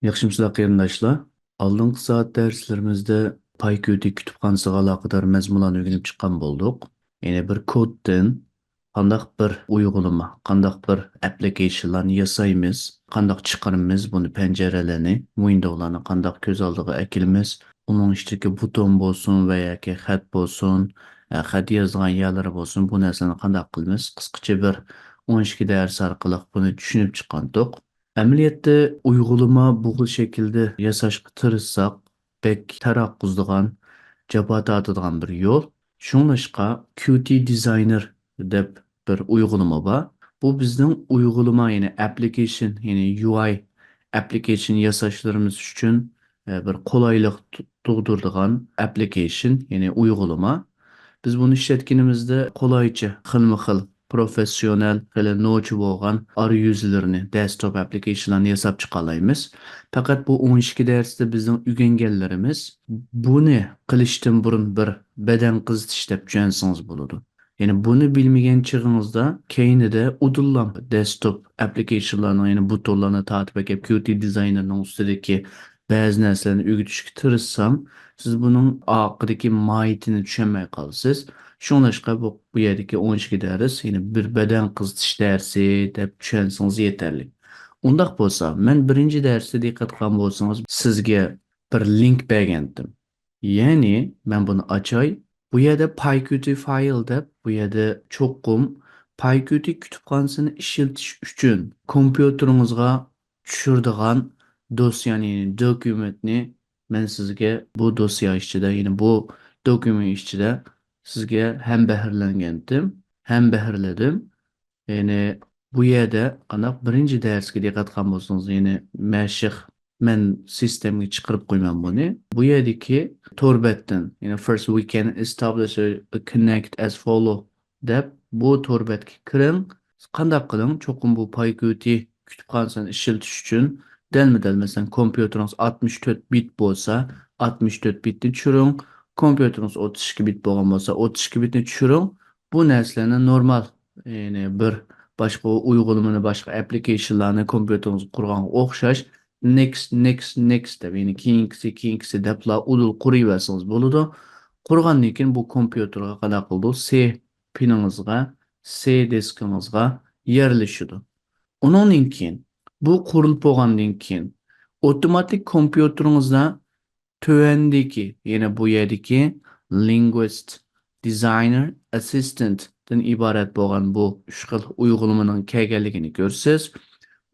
Yaxşımısınızlar qarindoshlar. Oldingi soat darslarimizda PyQt kutubxonasiga aloqador mazmunlarni o'rganib chiqqan bo'ldik. Ya'ni bir koddan qandaq bir uyg'unma, qandaq bir applicationlarni yasaymiz, qandaq chiqaramiz buni panjaralarni, windowlarni qandaq ko'z oldiga akilamiz, uning ichidagi buton bo'lsin va yoki xat bo'lsin, xat yozgan yerlari bo'lsin, bu narsani qandaq qilamiz? Qisqacha bir 12 dars orqali buni tushunib chiqqandik. Əməliyyatda uygulama bu şekilde yasashga tirishsak, bek taraqquzdigan, jabha tortadigan bir yo'l. Shunglashqa Qt Designer deb bir uygulama bor. Bu bizning uygulama, ya'ni application, ya'ni UI application yasashlarimiz uchun bir qulaylik tug'diradigan application, ya'ni uygulama. Biz bunu işletkenimizde kolayca xilma-xil professional hele noçu bo'lgan arayüzlerini, desktop applicationlarni yasab chiqalaymiz. Faqat bu 12 darsda bizning o'rganganlarimiz buni qilishdan burun bir badan qizitish deb tushunsangiz bo'ladi. Ya'ni buni bilmagan chig'ingizda keyinida udullam desktop applicationlarni, ya'ni butonlarni tatib akib Qt Designer'ning ustidagi ba'zi narsalarni o'rgatishga tirishsam, siz buning oqiridagi mohiyatini tushunmay qolasiz. Shunglashqa bu yerdagi 12 dars ya'ni bir badan qizitish darsi deb tushunsangiz yetarli. Undaq bo'lsa, men birinchi darsda diqqat qilgan bo'lsangiz, sizga bir link bergandim. Ya'ni men buni ochay, bu yerda PyQt fayl deb, bu yerda cho'qqim PyQt kutubxonasini ishlatish uchun kompyuteringizga tushiradigan dosyani, dokumentni men sizga bu dosya ichida, ya'ni bu dokument ichida sizga ham bahrlangandim, ham bahrladim. Ya'ni bu yerda qanaq birinchi darsga diqqat qilgan bo'lsangiz, ya'ni mashq men sistemga chiqarib qo'yman buni. Bu yerdagi torbatdan, ya'ni first we can establish a connect as follow deb bu torbatga kiring. Qanday qiling? Cho'qim bu PyQt kutubxonasini ishlatish uchun delmi-del mesela kompüteriniz 64 bit bo'lsa, 64 bitni tushiring. Kompüteriniz 32 bit bo'lgan bo'lsa, 32 bitni tushiring. Bu narsalarni normal, ya'ni bir boshqa uyg'unmani, boshqa applicationlarni kompyuteringiz qurganga o'xshash next deb, ya'ni keyingisi debla udul quraversangiz bo'ladi. Qurgandan keyin bu kompyuterga qanaqa qildi? C piningizga, C diskingizga yerlashadi. Undan keyin bu qurilib bo'lgandan keyin avtomatik kompyuteringizda tövendeki, yine bu yerdeki linguist, designer, assistant dan ibaret bo'lgan bu uch xil uyg'unmaning kelganligini ko'rsiz.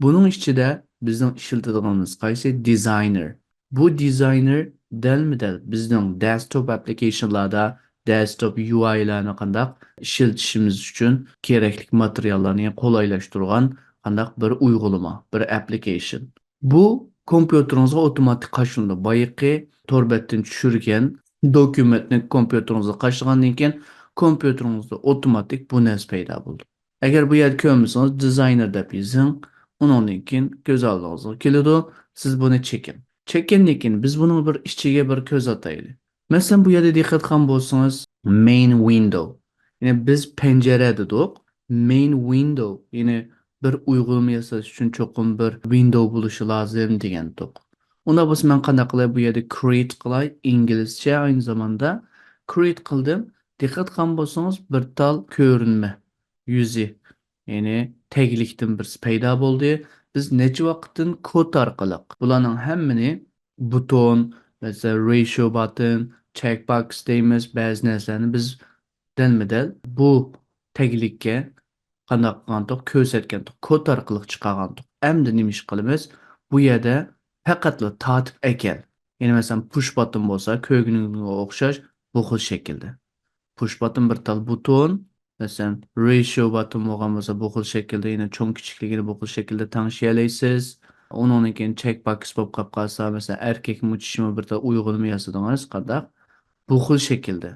Buning ichida bizning ishlatadiganimiz qaysi? Designer. Bu designer dalmi-dal bizning desktop applicationlarda desktop UI'larni qandaq ishlatishimiz uchun kerakli materiallarni qolaylashtirgan qandaq bir uyg'unma, bir application. Bu kompyuteringizga avtomatik qaşındı. Bayıqı torbatdan tushirgan dokumentni kompyuteringizga qaşıgandan keyin kompyuteringizda avtomatik bu narsa paydo bo'ldi. Agar bu yerda ko'rmasangiz designer deb yozing, undan keyin ko'z oldingizga keladi. Siz buni cheking. Chekkandan keyin biz buni bir ichiga bir ko'z ataylik. Masalan, bu yerda diqqat qilgan bo'lsangiz, main window. Ya'ni biz penjara dedik. Main window, ya'ni bir uyg'unma yasash uchun cho'qim bir window bo'lishi lozim degandik. Unda bo'lsa men qanday qilay? Bu yerda create qilay, inglizcha aynı zamanda create qildim. Diqqat qilgan bo'lsangiz, bir tal ko'rinma yuzi, ya'ni taglikdan bir paydo bo'ldi. Biz necha vaqtdan kod orqali bularning hammani buton, mesela ratio button, checkbox deymiz, ba'zi narsalarni biz dalma-dal bu taglikka qanday qilgandik, ko'rsatgandik, kod orqali chiqargandik. Endi nima ish qilamiz? Bu yerda faqatla tatib ekan. Ya'ni masalan push button bo'lsa, ko'rgunga o'xshash bu xil shaklda. Push button bir tal buton, masalan ratio button bo'lgan bo'lsa, bu xil shaklda, ya'ni cho'ng kichikligini bu xil shaklda tanishlaysiz. Undan keyin checkbox bo'lib qolib qolsa, masalan erkakmi uchishmi bir tal uyg'unma yasadingiz qandaq? Bu xil shaklda.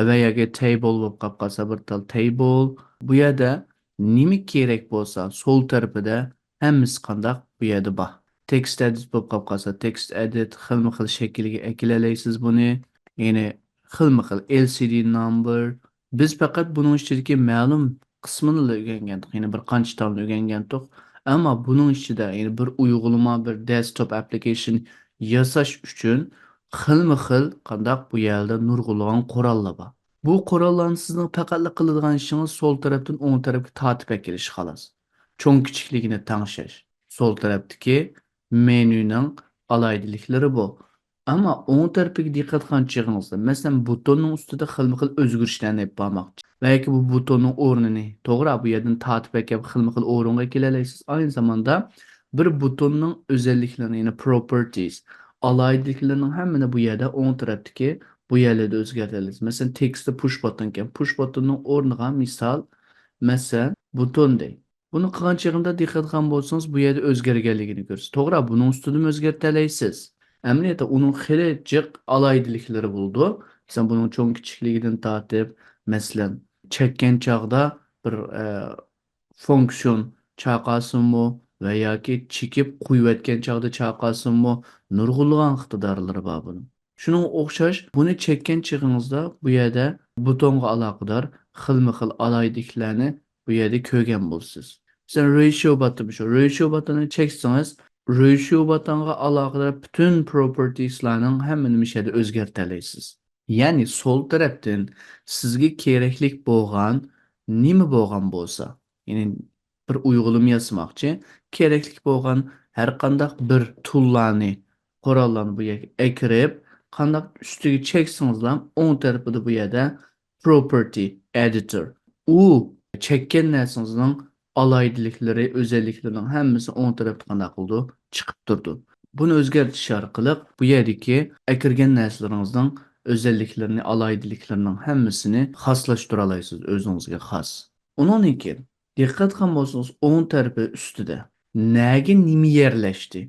Va yoki table bo'lib qolib qolsa, bir tal table. Bu yerda nima kerak bo'lsa, so'l tarafida hammasi qandaq bu yerda bor. Text edit bo'lib qolib qolsa, text edit xilma-xil shaklga akilalaysiz buni. Ya'ni xilma-xil LCD number. Biz faqat buning ichidagi ma'lum qismini o'rgangandik. Ya'ni bir qancha taomni o'rgangandik. Ama bunun içinde yani bir uygulama, bir desktop application yasaş üçün xilma-xil qandaq bu yerda nurg'ulg'an qorallar bor. Bu qorallarni sizning faqatla qiladigan ishingiz sol tarafdan o'ng tarafga tortib akilish xolos. Cho'ng kichikligini tangshash. Sol tarafdagi menyuning alayidiliklari bu. Ammo o'ng tarafiga diqqat qilganingizda, masalan, butonning ustida xilma-xil o'zgarishlarni yapmoqchi. Belki bu butonun o'rnini to'g'ri bu yerdan tortib akib xilma-xil o'ringa kelalaysiz. Aynı zamanda bir butonun özelliklerini yine properties, alayidliklarning hammani bu yerda o'ng tarafdagi bu yerlarda o'zgartiramiz. Masalan, tekstda push button ekan. Push buttonning o'rniga misol, masalan, buton dey. Buni qilgan chog'imda diqqat qilgan bo'lsangiz, bu yerda o'zgarganligini ko'rasiz. To'g'ri, buning ustida o'zgartirasiz. Amaliyotda uning xili jiq alayidliklari bo'ldi. Sen buning cho'ng kichikligidan tortib, masalan, chekkan chog'da bir fonksiyon chaqasınmı va yoki chekib qo'yayotgan chog'da chaqasınmı nurg'ulg'an iqtidorlari bor buning. Shunga o'xshash buni chekkan chig'ingizda bu yerda butonga aloqador xilma-xil alayliklarni bu yerda ko'rgan bo'lsiz. Sen ratio button shu ratio buttonini cheksangiz, ratio buttonga aloqador bütün propertieslarning hammani bu yerda o'zgartirasiz. Ya'ni sol tarafdan sizga kerakli bo'lgan nima bo'lgan bo'lsa, ya'ni bir uyg'ulama yazmoqchi, kerakli bo'lgan har qanday bir toollarni, qurollarni bu yerga akirib, qandaq ustiga cheksangizlar, o'ng tarafida bu yerda property editor. U chekkan narsangizning alayidiliklari, o'zalliklarining hammasi o'ng tarafda qanday qildi? Chiqib turdi. Buni o'zgartirish orqali bu yerdagi akirgan narsalaringizning özelliklerini, alaydiliklarının hammasini xoslashtira olasiz o'zingizga xos. Undan keyin diqqat qilgan bo'lsangiz, o'ng tarafi ustida nega nima yerlashdi?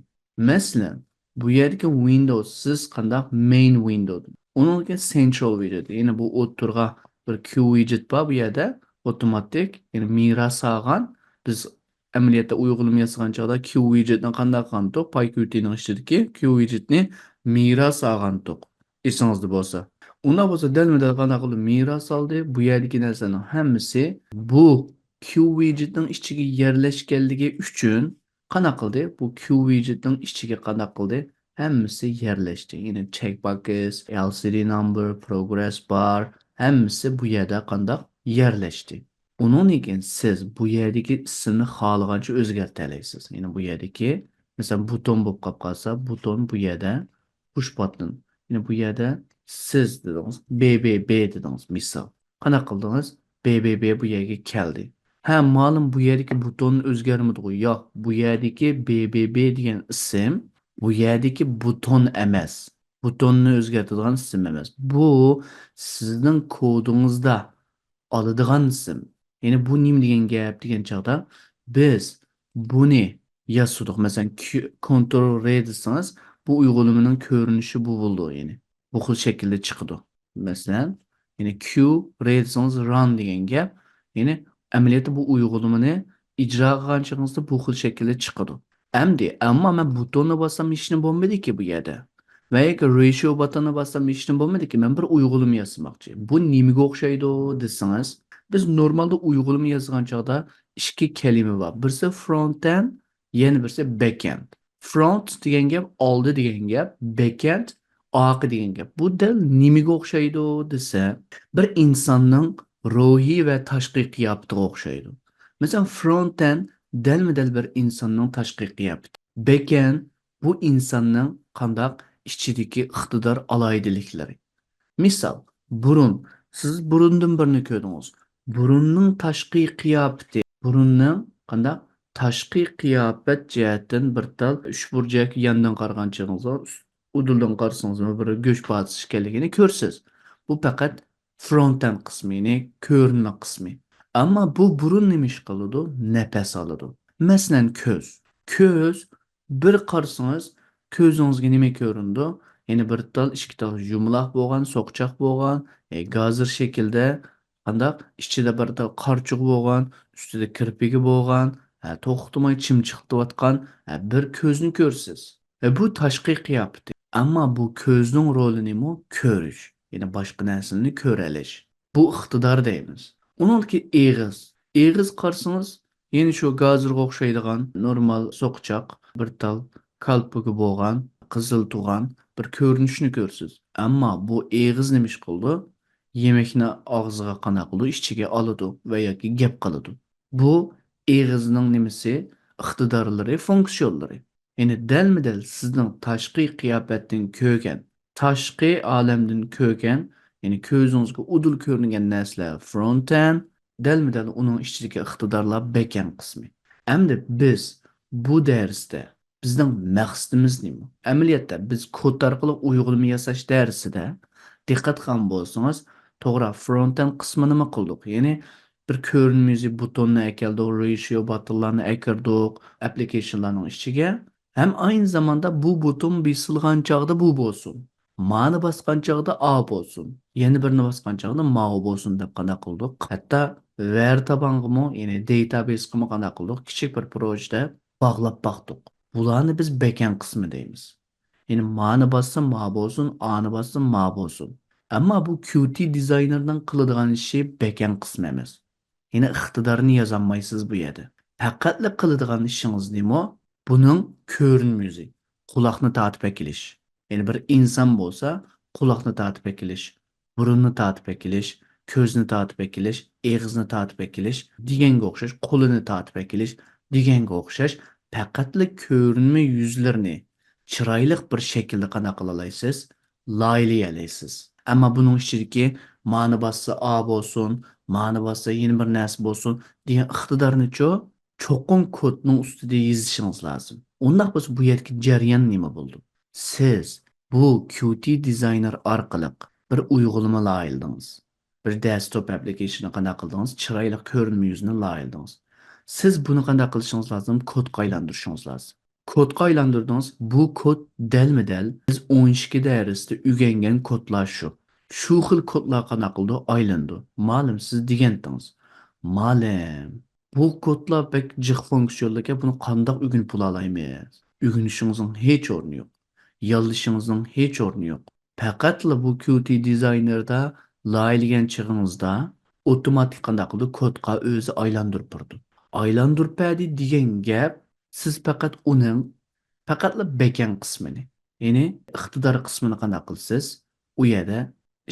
Masalan, bu yerdagi Windows siz qandaq main window. Undan central widget. Ya'ni bu o'tirg'a bir Q widget bor bu yerda avtomatik, ya'ni miras olgan biz amaliyotda uyg'unlama yasagan chog'da Q widgetni qanday qilgandik? PyQtning ichidagi Q widgetni miras olgandik. Esingizda bo'lsa. Unda bo'lsa dalma-dal qanday qilib miras oldi. Bu yerdagi narsaning hammasi bu Q widgetning ichiga yerlashganligi uchun qanday qildi? Bu Q widgetning ichiga qanday qildi? Hammasi yerlashdi. Ya'ni checkbox, LCD number, progress bar hammasi bu yerda qanday yerlashdi. Undan keyin siz bu yerdagi ismni xohlagancha o'zgartira olasiz. Ya'ni bu yerdagi masalan buton bo'lib qolsa, buton bu yerda push button. Yine bu yerda siz dediniz, BBB dediniz misal. Qana qildingiz? BBB bu yerga keldi. Ha, ma'lum bu yerdagi butonning o'zgarmadi. Yo'q, bu yerdagi BBB degan ism bu yerdagi buton emas. Butonni o'zgartiradigan ism emas. Bu sizning kodingizda oladigan ism. Ya'ni bu nima degan gap degan chog'da biz buni yasadik. Masalan, Ctrl R desangiz, bu uyg'ulamaning ko'rinishi bu bo'ldi, ya'ni. Bu xil shaklda chiqdi. Masalan, ya'ni Q R desangiz run degan gap, ya'ni amaliyotda bu uyg'ulamani ijro qilganingizda bu xil shaklda chiqadi. Ammo men butonni bossam hech nima bo'lmaydi-ki bu yerda. Va yoki ratio butonni bossam hech nima bo'lmaydi-ki, men bir uyg'ulama yozmoqchi. Bu nimaga o'xshaydi desangiz, biz normalda uyg'ulama yozgan chog'da ikki kalima bor. Birisi front-end, yana birisi back-end. Front degan gap oldi degan gap, back-end orqa degan gap. Bu dal nimaga o'xshaydi desa, bir insonning ruhiy va tashqi qiyofatiga o'xshaydi. Masalan, front-end dalma-dal bir insonning tashqi qiyofati. Back-end bu insonning qandaq ichidagi iqtidor alayidiliklari. Misal, burun. Siz burundan birini ko'rdingiz. Burunning tashqi qiyofati, burunning qandaq tashqi qiyofat jihatdan bir tal uchburchak yandan qaraganchig'ingizda uduldan qarasangiz bir go'sht parchasi ekanligini ko'rsiz. Bu faqat frontal qismi, ya'ni ko'rinma qismi. Ammo bu burun nima ish qiladi? Nafas oladi. Masalan, ko'z. Ko'z bir qarasangiz ko'zingizga nima ko'rindi? Ya'ni bir tal ikki tal yumaloq bo'lgan, so'qchoq bo'lgan, gazir shaklda qandaq ichida bir tal qarchuq bo'lgan, ustida kirpigi bo'lgan, to'xtamay chimchiqlayotgan bir ko'zni ko'rsiz. Bu tashqi qiyofati. Ammo bu ko'zning roli nima? Ko'rish. Ya'ni boshqa narsani ko'ra olish. Bu iqtidor deymiz. Uningki eg'iz. Eg'iz qarasangiz, Yeni şu gazırga o'xshaydigan normal so'qchoq, bir tal kalpugi bo'lgan, qizil tug'an bir ko'rinishni ko'rsiz. Ammo bu eg'iz nima ish qildi? Yemekni og'ziga qana qildi, ichiga oladi va yoki gap qiladi. Bu eg'izning nimasi? Iqtidorlari, funksiyonlari. Ya'ni dalmi-dal sizning tashqi qiyofatdan ko'rgan, tashqi olamdan ko'rgan, ya'ni ko'zingizga udul ko'ringan narsalar front end, dalmi-dal uning ichidagi iqtidorlar backend qismi. Endi biz bu darsda bizning maqsadimiz nima? Amaliyotda biz kod orqali uyg'unma yasash darsida diqqat qilgan bo'lsangiz, to'g'ri front-end qismini nima qildik? Ya'ni bir ko'rinmaydi butonni ekeldik, ratio buttonlarni ekirdik, applicationlarning ichiga. Ham aynı zamanda bu buton bosilgan chog'da bu bo'lsin. Ma'ni bosgan chog'da A bo'lsin. Yana birini bosgan chog'da ma bo'lsin deb qana qildik. Hatto var tabang'imi, ya'ni database qilib qana qildik. Kichik bir projeda bog'lab baqdik. Bularni biz backend qismi deymiz. Ya'ni ma'ni bossa ma bo'lsin, A'ni bossa ma bo'lsin. Ammo bu Qt dizaynerning qiladigan ishi backend qismi emas. Yine iqtidorni yozolmaysiz bu yerda. Faqatli qiladigan ishingiz nima? Buning ko'rinmaydi. Quloqni tatib ekilish. Ya'ni bir inson bo'lsa, quloqni tatib ekilish, burunni tatib ekilish, ko'zni tatib ekilish, og'izni tatib ekilish, deganga o'xshash, qo'lini tatib ekilish, deganga o'xshash faqatli ko'rinma yuzlarni chiroyli bir shaklda qana qila olasiz, loyihalaysiz. Ammo buning ichidagi ma'ni bossa A bo'lsin, ma'ni bossa yeni bir narsa bo'lsin degan iqtidorni-chu cho'qin kodning ustida yozishingiz lozim. Undaq bo'lsa bu yerga jarayon nima bo'ldi? Siz bu Qt Designer orqali bir uyg'unma loyihaladingiz. Bir desktop application qanday qildingiz? Chiroyli ko'rinma yuzini loyihaladingiz. Siz buni qanday qilishingiz lozim? Kodga aylantirishingiz lozim. Kodga aylantirdingiz. Bu kod dalmi-dal biz 12 darsda o'rgangan kodlar shu. Shu xil kodlar qanday qildi? Aylandi. Ma'lum siz degandingiz. Ma'lum. Bu kodlar pek jiq funksiyonlarga buni qanday o'rganib bo'la olamiz? O'rganishingizning hech o'rni yo'q. Yozishingizning hech o'rni yo'q. Faqatla bu Qt Designer'da loyihagan chig'ingizda avtomatik qanday qildi? Kodga o'zi aylantirib turdi. Aylantirib berdi degan gap siz faqat uning faqatla backend qismini, ya'ni iqtidor qismini qanday qilsiz? U yerda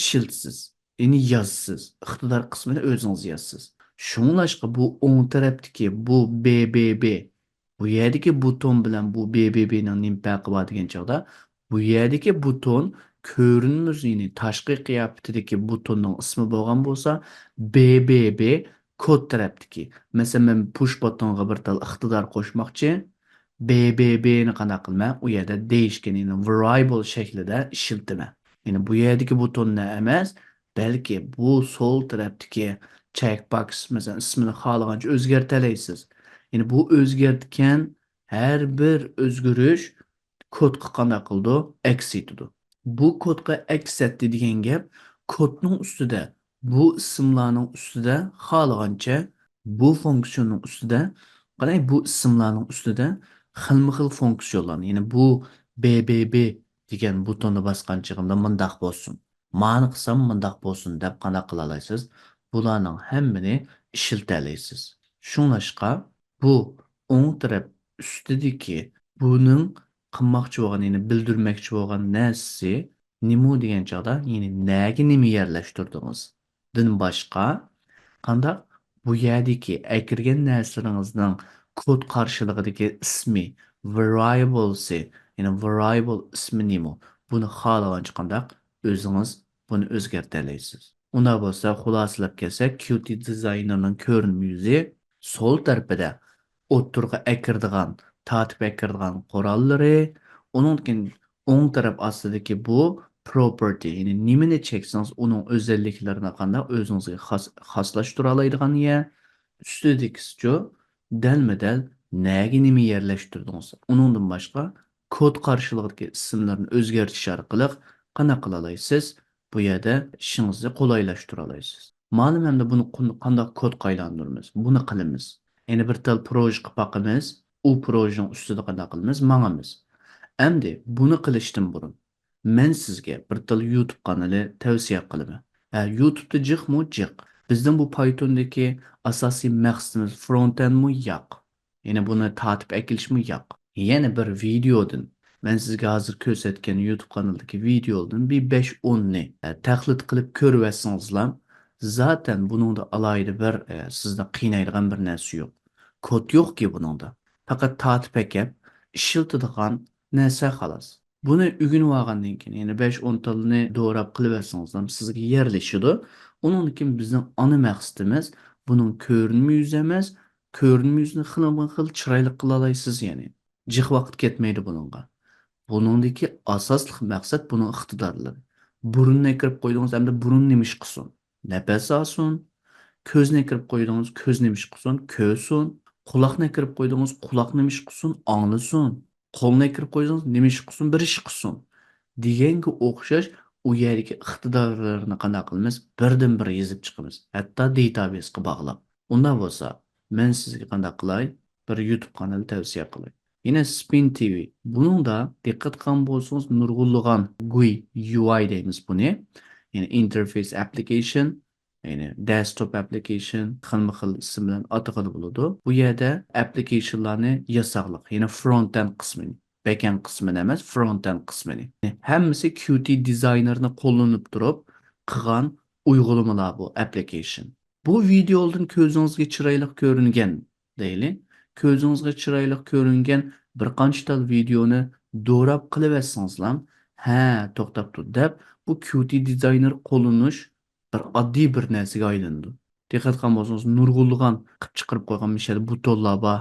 ishiltisiz. Ya'ni yozsiz. Iqtidor qismini o'zingiz yozsiz. Shunglashqa bu o'ng tarafdagi bu BBB, bu yerdagi buton bilan bu BBBning nim farqi bor degan chog'da bu yerdagi buton ko'rinmas, ya'ni tashqi qiyofatidagi butonning ismi bo'lgan bo'lsa, BBB kod tarafdagi. Masalan, men push butonga bir tal iqtidor qo'shmoqchi, BBBni qanday qilman? U yerda deyishgan, ya'ni variable shaklida ishiltima. Ya'ni bu yerdagi butonni emas, balki bu sol tarafdagi checkbox, masalan, ismini xohlagancha o'zgartirasiz. Ya'ni bu o'zgartgan har bir o'zgarish kodga qanday qildi? Aks etdi. Bu kodga aks etdi degan gap kodning ustida, bu ismlarning ustida xohlagancha bu funksiyonning ustida, qarang, bu ismlarning ustida xilma-xil funksiyonlarni, ya'ni bu BBB degan butonni bosgan chig'imda mundaq bo'lsin. Ma'ni qilsam mundaq bo'lsin deb qanday qila olasiz? Bularning hammani ishilta olasiz. Shunglashqa bu o'ng taraf ustidagi buning qilmoqchi bo'lgan, ya'ni bildirmoqchi bo'lgan narsasi nima degan chog'da, ya'ni nega nima yerlashtirdingiz? Din boshqa qandaq bu yerdagi akirgan narsalaringizning kod qarshiligidagi ismi, variablesi, ya'ni variable ismi nima? Buni xohlagancha qandaq o'zingiz buni o'zgartirasiz. Unda bo'lsa, xulosalab kelsak, Qt Designerning ko'rinma yuzi sol tarafida o'ttirg'a akirdigan, tatib akirdigan qurollari, uningkin o'ng taraf ostidagi bu property, ya'ni nimani cheksangiz uning o'zalliklarini qanday o'zingizga xoslashtira oladigan ya, ustidagisichu dalma-dal nega nima yerlashtirdingiz? Uningdan boshqa kod qarshiligidagi ismlarni o'zgartirish orqali qanday qila olasiz? Bu yerda ishingizni qulaylashtirib olasiz. Ma'lum hamda buni qanday kod qaylandiramiz? Buni qilamiz. Ya'ni bir tal proje qilib boqamiz, u projening ustida qanday qilamiz? Mangamiz. Endi buni qilishdan burun men sizga bir tal YouTube kanali tavsiya qilaman. YouTube'da jiqmi jiq. Bizden bu Python'daki asasi maqsadimiz frontend mi yok. Yani bunu tatip ekiliş mi yok. Yeni bir videodan ben sizge hazır kösetken YouTube kanalındaki videodan bir 5-10 ne taklit kılıp körüversiniz zaten bunun da alaydı bir sizde kıynaydigan bir nersi yok. Kod yok ki bunun da. Fakat tatip ekip işiltidigan nerse halas. Bunu ügün vağandan keyin yani 5-10 talını doğrap kılıversinizlar sizge yerleşiyor. Onun için bizim ana maqsadimiz bunun körünmü yüzemez, körünmü yüzünü xılama xıl çıraylı kılalayısız yani. Cıq vaqt ketmeydi bununla. Bunundaki asaslık maksat bunun iktidarları. Burununa kirip koyduğunuz hem de burun nemiş kısun. Nefes alsın. Közüne kirip koyduğunuz köz nemiş kısun. Kösün. Kulakına kirip koyduğunuz kulak nemiş kısun. Anlısın. Koluna kirip koyduğunuz nemiş kısun. Bir iş kısun. Degenge o'xshash u yerdagi iqtidorlarni qanday qilamiz birdan bir yezib chiqamiz hatto databasega bog'lab unda bo'lsa men sizga qanday qilay bir YouTube kanali tavsiya qilay yine Spin TV buningda diqqat qilgan bo'lsangiz nurg'unlagan GUI UI deymiz buni ya'ni interface application ya'ni desktop application xilma xil ism bilan atag'ili bo'ladi bu yerda applicationlarni yasaqliq ya'ni front end qismini backend kısmını emas, frontend kısmını. Hemmisi Qt Designer'ını kullanıp durup kılan uygulamalar bu application. Bu videoların közünüzge çıraylık görüngen değil. Közünüzge çıraylık görüngen bir qançtal videonu doğrap kılıversinizler. He, toktap dur dep bu Qt Designer kullanış bir addi bir narsaga aylandi. Diqqat qilgan bo'lsangiz nurg'unlagan qilib chiqarib qo'ygan misol butonlar bor.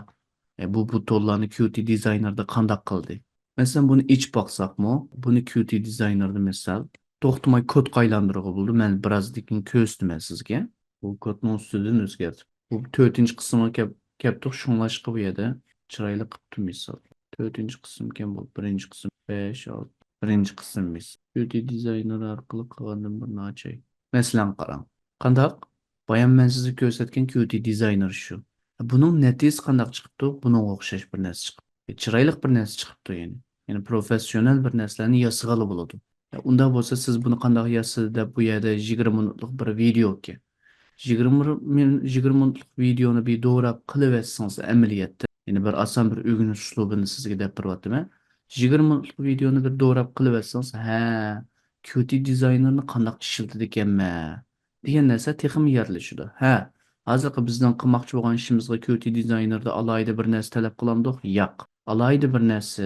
Bu butonlarni Qt Designer'da qandaq qildi? Mesela bunu iç baksak mı? Bunu Qt Designer'da misal to'xtamay kod qaylandırığı buldu. Ben biraz dikin köstüm sizge. Bu kodun üstüden özgert. Bu 4-cü kısmı keptik şunlaşqı bu yerda. Çıraylı qıptı misal. 4-cü kısım ken bu 1-ci kısım 5 6 1-ci kısım misal. Qt Designer arqılı qılgandan bir naçay. Mesela qarang. Qandaq? Bayan ben sizi gösterken Qt Designer şu. Bunun neticesi qandaq chiqibdi? Bunun o'xshash bir narsa chiqibdi. Chiroyli bir narsa chiqibdi yani. Yani professional bir narsalarni yasig'ali bo'ladi. Unda bo'lsa siz buni qanday yasadi deb bu yerda 20 minutlik bir video ki. 20 minutlik videoni bir doğrab qiliversangiz amaliyotda, ya'ni bir oson bir o'rganish uslubini sizga deb beryapman. 20 minutlik videoni bir doğrab qiliversangiz, ha, Qt dizaynerni qanday ishlatadi ekanman degan narsa texmi yerlashadi. Ha, hozirgi bizdan qilmoqchi bo'lgan ishimizga Qt dizaynerda alohida bir narsa talab qilamdiq? Yo'q. Alayda bir narsa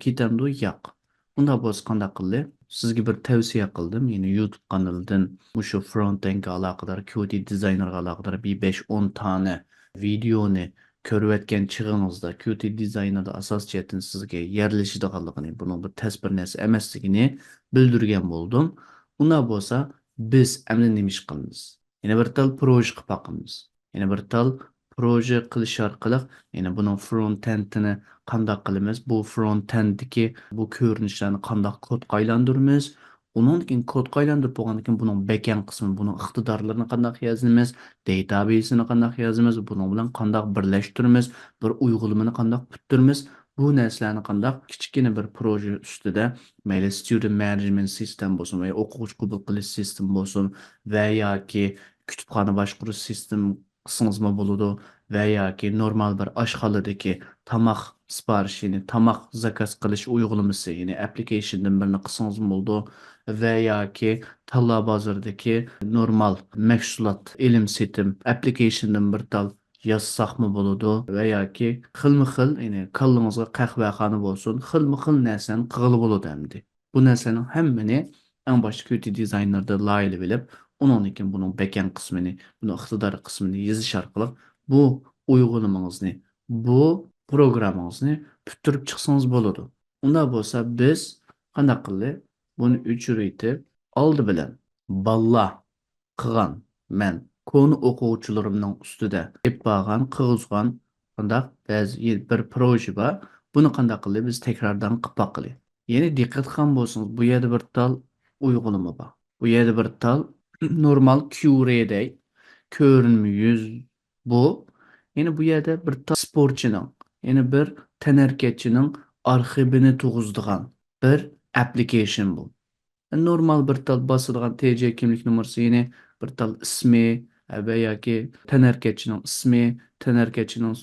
ketamdi yo'q. Unda bo'lsa qanday qildi? Sizga bir tavsiya qildim. Ya'ni YouTube kanalidan shu front-endga aloqador, Qt dizaynerga aloqador bir 5-10 tane videoni ko'rayotgan chig'ingizda Qt dizaynerda asos jihatdan sizga yerlashadiganligini, buning bir tez bir narsa emasligini bildirgan bo'ldim. Unda bo'lsa biz endi nima ish qilamiz? Yana bir tal proje qilib boqamiz. Yana bir tal proje qilish orqali ya'ni buning front-endini qanday qilamiz? Bu front-enddagi bu ko'rinishlarni qanday kodga aylantiramiz? Undan keyin kodga aylantirib bo'lgandan keyin buning backend qismi, buning iqtidorlarini qanday yozamiz? Database'ini qanday yozamiz? Buning bilan qanday birlashtiramiz? Bir uygulamani qanday puturamiz? Bu narsalarni qanday kichkina bir proje ustida mayli student management system bo'lsin va o'quvchi qabul qilish sistem bo'lsin va yoki kutubxona boshqarish sistem qismizmi bo'ladi va yoki normal bir oshxonadagi tomoq siparish ya'ni tomoq zakaz qilish uygulamasi ya'ni applicationdan birini qilsangiz bo'ldi va yoki tanlov bozoridagi normal mahsulot ilm setim applicationdan bir tal yozsaqmi bo'ladi va yoki xilma xil ya'ni kallangizga qahvaxona bo'lsin xilma xil narsani qilg'ili bo'ladi hamdi bu narsaning hammani eng boshqa Qt dizaynerda loyihali bilib onun için bunun backend kısmını, bunun iqtidor kısmını yazış orqali bu uygulamangizni, bu programmangizni bitirib chiqsangiz bo'ladi. Unda bo'lsa biz qanday qildi? Buni o'chirib oldi bilan balla qilgan men konu o'quvchilarimning ustida deb borgan, qilgan qanday ba'zi bir proje bor. Buni qanday qildi? Biz takrordan qilib boqili. Ya'ni diqqat qilgan bo'lsangiz, bu yerda bir tal uygulama bor. Bu yerda bir tal normal Q-Ray'de görünmü yüz bu. Yani bu yerde bir sporçunun, yani bir tenerketçinin arxivini tuğuzduğun bir application bu. Normal bir tal basılgan TC kimlik numarası yine bir tal ismi, va yoki tanarkachining ismi, tanarkachining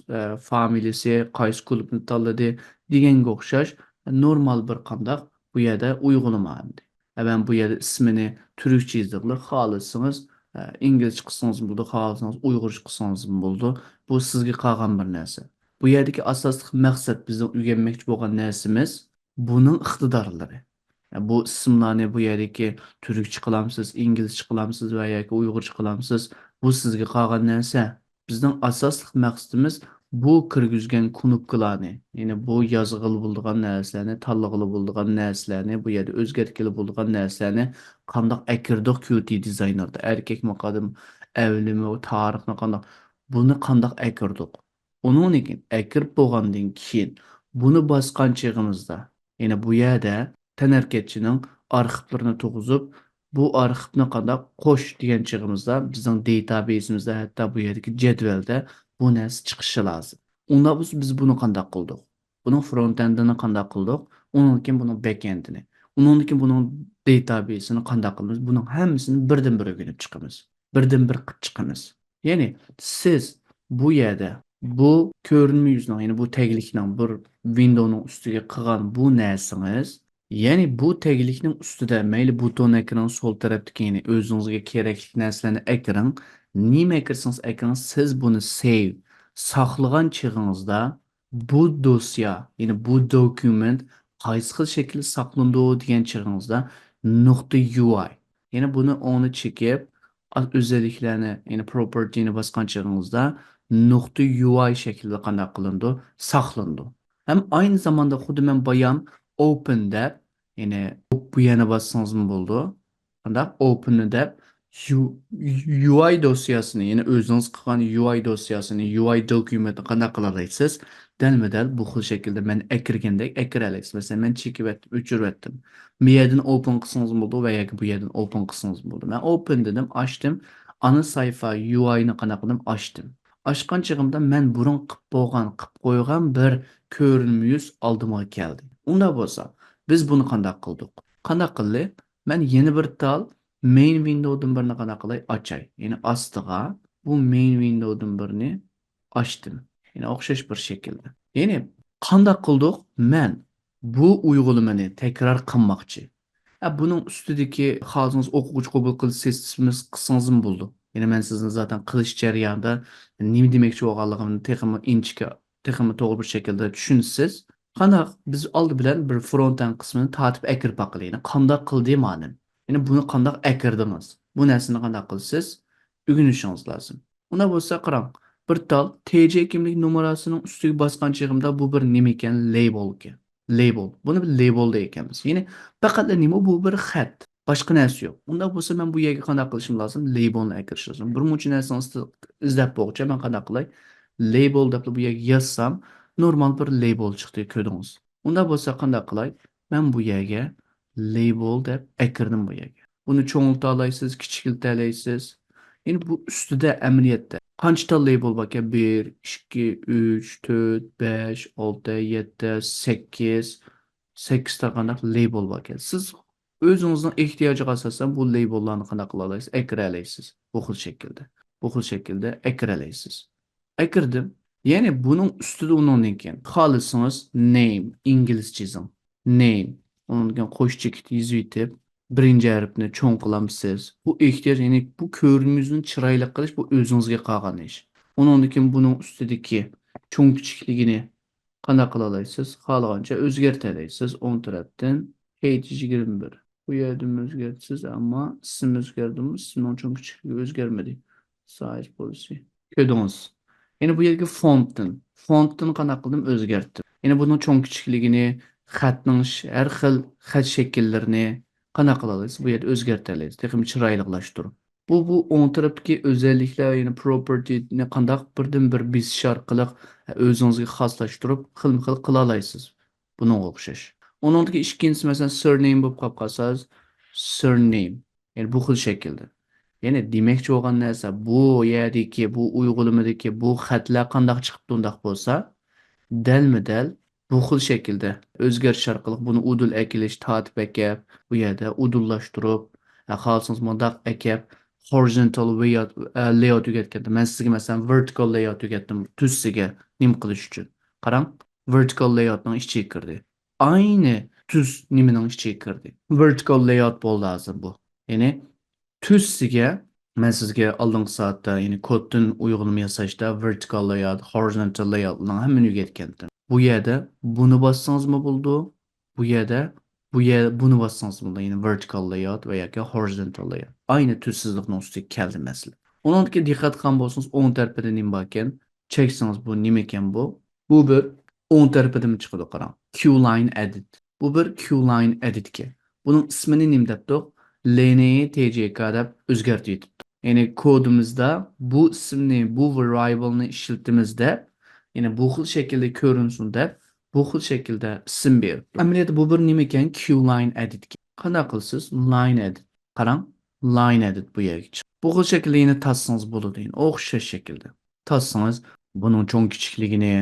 familiyasi, qaysi klubni tanladi deganga o'xshash normal bir qandaq bu yerda uyg'unlama. Ben bu yerda ismini turkcha yozdiqlar, xohlasangiz inglizcha qilsangiz bo'ldi, xohlasangiz uyg'urcha qilsangiz bo'ldi. Bu sizga qolgan bir narsa. Bu yerdagi asosli maqsad bizning o'rganmoqchi bo'lgan narsamiz buning iqtidorlari. Bu ismlarni bu yerdagi turkcha qilamsiz, inglizcha qilamsiz va yoki uyg'urcha qilamsiz. Bu sizga qolgan narsa. Bizning asosli maqsadimiz bu kirgizgan knopkalarni, ya'ni bu yozg'ili bo'lgan narsalarni, tanlag'ili bo'lgan narsalarni, bu yerda o'zgartgili bo'lgan narsalarni qandoq akirdoq QT dizaynerda erkak maqodim evlimi, tarixni qandoq buni qandoq akirdoq. Onun için akirib bo'lgandan keyin buni bosgan chig'imizda, ya'ni bu yerda tanarketchining arxivlarini tug'izib, bu arxivni qandoq qo'sh degan chig'imizda bizning databaseimizda hatto bu yerdagi jadvalda bu narsa chiqishi lozim. Unda biz buni qandoq qildik? Buning front-endini qandoq qildik? Undan keyin buning back-endini. Undan keyin buning database'ini qandoq qilamiz? Buning hammasini birdan-bir o'rganib chiqamiz. Birdan-bir qilib chiqamiz. Ya'ni siz bu yerda bu ko'rinma yuzning, ya'ni bu taglikning bir Windowsning ustiga qilgan bu narsangiz, ya'ni bu taglikning ustida mayli buton ekran sol tarafdagi, ya'ni o'zingizga kerakli narsalarni ekran, nima ekirsangiz ekran, siz buni save saqlagan chig'ingizda bu dosya, ya'ni bu dokument qaysi xil shaklda saqlandi degan chig'ingizda .ui, ya'ni buni o'ngni chekib özelliklerini, ya'ni property'ni bosgan chig'ingizda .ui shaklida qanday qilindi, saqlandi. Hem aynı zamanda xuddi men bayan open deb, ya'ni bu yana bossangiz bo'ldi. Qanday open deb UI dosyasini, ya'ni o'zingiz qilgan UI dosyasini, UI dokumentni qanday qila olasiz? Dalma-dal bu xil shaklda men akirgandek akira olasiz. Masalan, men chekib etdim, o'chirib etdim. Bu yerdan open qilsangiz bo'ldi va yoki bu yerdan open qilsangiz bo'ldi. Men open dedim, ochdim. Ana sayfa UI'ni qanday qildim? Ochdim. Ochgan chig'imda men burun qilib qo'ygan bir ko'rinma yuz oldimga keldi. Unda bo'lsa, biz buni qanday qildik? Qanday qildik? Men yeni bir tal main windowdan birini qanday qilay ochay. Ya'ni ostiga bu main windowdan birini ochdim. Ya'ni o'xshash bir shaklda. Ya'ni qanday qildik? Men bu uyg'unlamani takror qilmoqchi. Bunun ustidagi hozirgiz o'quvchi qabul qilish testimiz qilsangiz bo'ldi. Ya'ni men sizni zaten qilish jarayonida nima demoqchi bo'lganligimni texmi inchga, texmi to'g'ri bir shaklda tushunsiz. Qanday biz oldi bilan bir front-end qismini tatib akirib baqilaylik. Qanday qildim manim? Ya'ni buni qanday akirdingiz? Bu narsani qanday qilsiz? O'rganishingiz lozim. Unda bo'lsa qarang. Bir tal TC kimlik numarasining ustiga bosgan chig'imda bu bir nima ekan? Label ekan. Label. Buni bir labelda ekanmiz. Ya'ni faqat nima bu bir xat. Boshqa narsa yo'q. Unda bo'lsa men bu yerga qanday qilishim lozim? Labelni akirish lozim. Bir muncha narsani izlab bo'g'cha men qanday qilay? Label deb bu yerga yozsam, normal bir label chiqdi, ko'rdingiz. Unda bo'lsa qanday qilay? Men bu yerga label deb akirdim bu yerga. Buni cho'ngilta olasiz, kichikilta olasiz. Ya'ni bu ustida amaliyotda qancha label bor ekan? 1, 2, 3, 4, 5, 6, 7, 8, 8 ta qanday label bor ekan. Siz o'zingizning ehtiyojiga asosan bu labellarni qanday qila olasiz? Akira olasiz. Bu xil shaklda. Bu xil shaklda akira olasiz. Akirdim. Ya'ni buning ustida undan keyin xohlasangiz name inglizcha yozing. Name. Undan keyin qo'sh chekit yozib yetib birinchi harfni cho'ng qilamsiz. Bu ehtiyoj, ya'ni bu ko'rinishingizni chiroyli qilish bu o'zingizga qolgan ish. Undan keyin buning ustidagi cho'ng kichikligini qanday qila olasiz? Xohlagancha o'zgartira olasiz. O'ng tarafdan H21. Bu yerdan o'zgartisiz, ammo ism o'zgardimi? Ismning cho'ng kichikligi o'zgarmadi. Size policy. Ko'rdingiz. Ya'ni bu yerga fontni qanday qildim? O'zgartdim. Ya'ni buning cho'ng kichikligini, xatning har xil xat shakllarini qanday qila olasiz? Bu yerda o'zgartira olasiz. Texnik chiroyliqlashtirib. Bu o'ng tarafdagi o'zalliklar, ya'ni property'ni qanday birdan-bir besish orqali o'zingizga xoslashtirib, xilma-xil qila olasiz. Bunga o'xshash. Undan keyin ikkinchisi masalan surname bo'lib qolib qolsangiz, surname. Ya'ni bu xil shaklda. Ya'ni demoqchi bo'lgan narsa bu yerdagi, bu uyg'unlamadagi bu xatlar qanday chiqib undaq bo'lsa, dalma-dal bu xil shaklda o'zgarish orqali buni udul akilish, tatib akab, bu yerda udullashtirib, xohlasangiz mundaq akab, horizontal layout o'rgatganda men sizga masalan vertical layout o'rgatdim tussiga nim qilish uchun. Qarang, vertical layoutning ichiga kirdi. Ayni tuz nimaning ichiga kirdi. Vertical layout bo'ldi hozir bu. Ya'ni tussiga men sizga oldingi soatda ya'ni koddan uyg'unma yasashda vertical layout, horizontal layoutning hammani o'rgatgandim. Bu yerda buni bossangizmi bo'ldi? Bu yerda buni bossangiz bo'ldi. Ya'ni vertical layout va yoki horizontal layout. Ayni tussizlikning ustiga keldi masala. Uningga diqqat qilgan bo'lsangiz, o'ng tarafida nima bor ekan? Cheksangiz bu nima ekan bu? Bu bir o'ng tarafida chiqadi qarang. Q-line edit. Bu bir Q-line editga. Buning ismini nima debdi? Linear TJK deb o'zgartirib. Ya'ni kodimizda bu ismni, bu variable'ni ishlatimizda, ya'ni bu xil shaklda ko'rinsin deb bu xil shaklda ism ber. Amaliyotda bu bir nima ekan? Q-line edit. Qanday qilsiz? Line edit. Qarang, line edit bu yerga chiq. Bu xil shaklda yine tassangiz bo'ladi. Ya'ni o'xshash shaklda. Tassangiz buning cho'ng kichikligini